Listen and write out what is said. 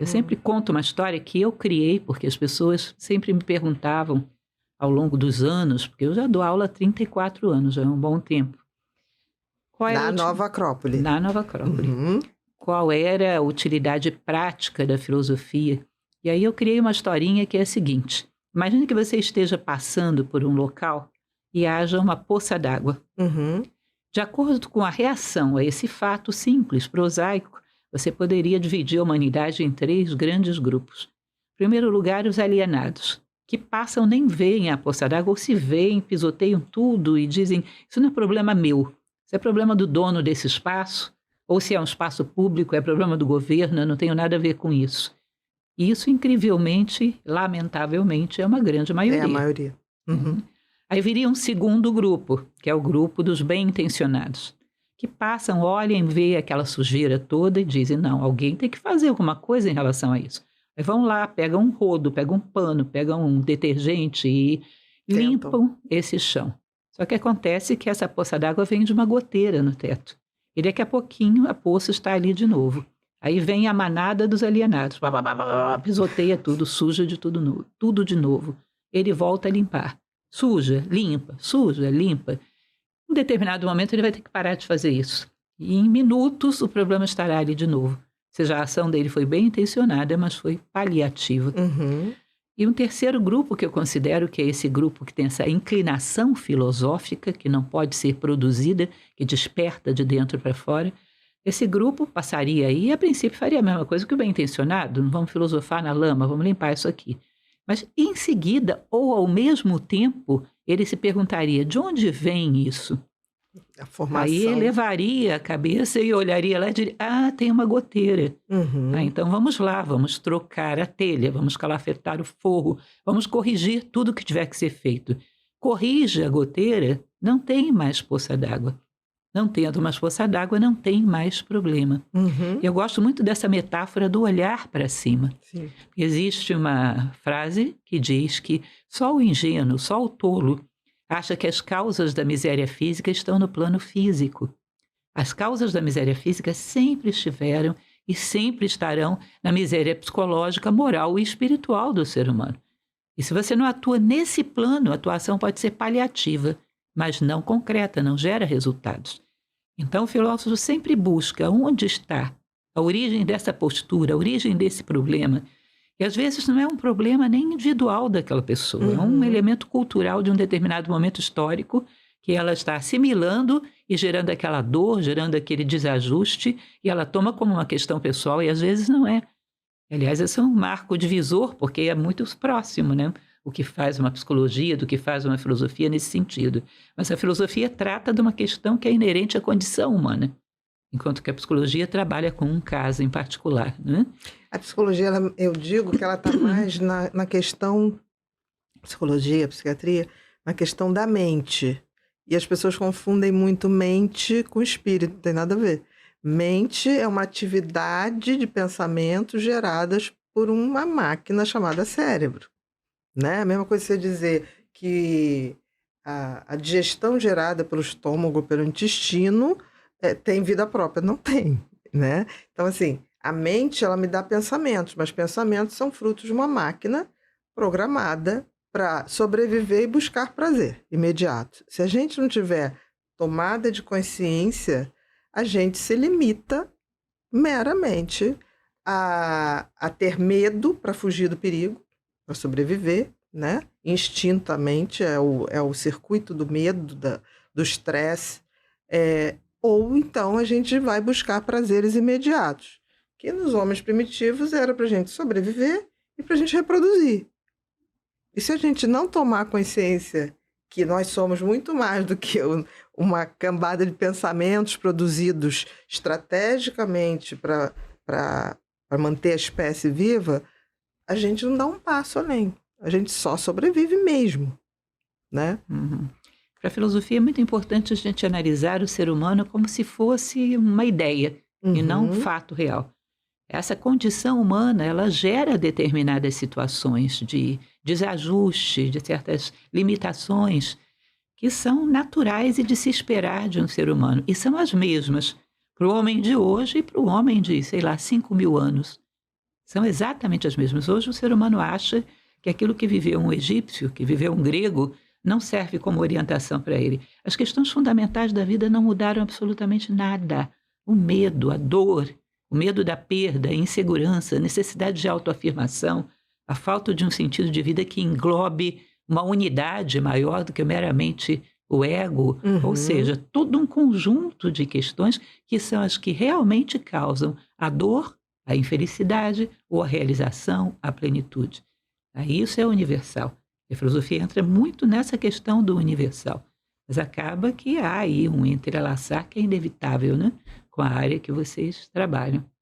Eu sempre conto uma história que eu criei, porque as pessoas sempre me perguntavam ao longo dos anos, porque eu já dou aula há 34 anos, já é um bom tempo. Na Nova Acrópole. Na Nova Acrópole. Qual era a utilidade prática da filosofia? E aí eu criei uma historinha que é a seguinte. Imagine que você esteja passando por um local e haja uma poça d'água. De acordo com a reação a esse fato simples, prosaico, você poderia dividir a humanidade em 3 grandes grupos. Em primeiro lugar, os alienados, que passam nem veem a poça d'água, ou se veem, pisoteiam tudo e dizem, isso não é problema meu, isso é problema do dono desse espaço, ou se é um espaço público, é problema do governo, eu não tenho nada a ver com isso. E isso, incrivelmente, lamentavelmente, é uma grande maioria. É a maioria. Aí viria um segundo grupo, que é o grupo dos bem-intencionados, que passam, olham, veem aquela sujeira toda e dizem, não, alguém tem que fazer alguma coisa em relação a isso. Aí vão lá, pegam um rodo, pegam um pano, pegam um detergente e limpam esse chão. Só que acontece que essa poça d'água vem de uma goteira no teto. E daqui a pouquinho a poça está ali de novo. Aí vem a manada dos alienados, pisoteia tudo, suja de tudo de novo. Ele volta a limpar. Suja, limpa. Em determinado momento ele vai ter que parar de fazer isso. E em minutos o problema estará ali de novo. Ou seja, a ação dele foi bem intencionada, mas foi paliativa. E um terceiro grupo que eu considero que é esse grupo que tem essa inclinação filosófica, que não pode ser produzida, que desperta de dentro para fora. Esse grupo passaria aí e a princípio faria a mesma coisa que o bem intencionado. Não vamos filosofar na lama, vamos limpar isso aqui. Mas em seguida, ou ao mesmo tempo, ele se perguntaria, de onde vem isso? A formação. Aí ele levaria a cabeça e olharia lá e diria, tem uma goteira. Então vamos lá, vamos trocar a telha, vamos calafetar o forro, vamos corrigir tudo que tiver que ser feito. Corrige a goteira, não tem mais poça d'água. Não tendo mais poça d'água, não tem mais problema. Eu gosto muito dessa metáfora do olhar para cima. Sim. Existe uma frase que diz que só o ingênuo, só o tolo, acha que as causas da miséria física estão no plano físico. As causas da miséria física sempre estiveram e sempre estarão na miséria psicológica, moral e espiritual do ser humano. E se você não atua nesse plano, a atuação pode ser paliativa, mas não concreta, não gera resultados. Então o filósofo sempre busca onde está a origem dessa postura, a origem desse problema. E às vezes não é um problema nem individual daquela pessoa, é um elemento cultural de um determinado momento histórico que ela está assimilando e gerando aquela dor, gerando aquele desajuste, e ela toma como uma questão pessoal e às vezes não é. Aliás, esse é um marco divisor, porque é muito próximo, né? O que faz uma psicologia, do que faz uma filosofia nesse sentido. Mas a filosofia trata de uma questão que é inerente à condição humana, enquanto que a psicologia trabalha com um caso em particular, né? A psicologia, eu digo que ela está mais na questão, psicologia, psiquiatria, na questão da mente. E as pessoas confundem muito mente com espírito, não tem nada a ver. Mente é uma atividade de pensamentos geradas por uma máquina chamada cérebro. Né? A mesma coisa você dizer que a digestão gerada pelo estômago, pelo intestino, tem vida própria. Não tem, né? Então, assim, a mente, ela me dá pensamentos, mas pensamentos são frutos de uma máquina programada para sobreviver e buscar prazer imediato. Se a gente não tiver tomada de consciência, a gente se limita meramente a ter medo para fugir do perigo, para sobreviver, né? Instintamente, é o circuito do medo, do estresse, ou então a gente vai buscar prazeres imediatos, que nos homens primitivos era para a gente sobreviver e para a gente reproduzir. E se a gente não tomar consciência que nós somos muito mais do que uma cambada de pensamentos produzidos estrategicamente para manter a espécie viva, a gente não dá um passo além. A gente só sobrevive mesmo, né? Para a filosofia é muito importante a gente analisar o ser humano como se fosse uma ideia e não um fato real. Essa condição humana, ela gera determinadas situações de desajuste, de certas limitações que são naturais e de se esperar de um ser humano. E são as mesmas para o homem de hoje e para o homem de, 5.000 anos. São exatamente as mesmas. Hoje o ser humano acha que aquilo que viveu um egípcio, que viveu um grego, não serve como orientação para ele. As questões fundamentais da vida não mudaram absolutamente nada. O medo, a dor, o medo da perda, a insegurança, a necessidade de autoafirmação, a falta de um sentido de vida que englobe uma unidade maior do que meramente o ego, ou seja, todo um conjunto de questões que são as que realmente causam a dor, a infelicidade ou a realização, a plenitude. Aí isso é universal. A filosofia entra muito nessa questão do universal, mas acaba que há aí um entrelaçar que é inevitável, né, com a área que vocês trabalham.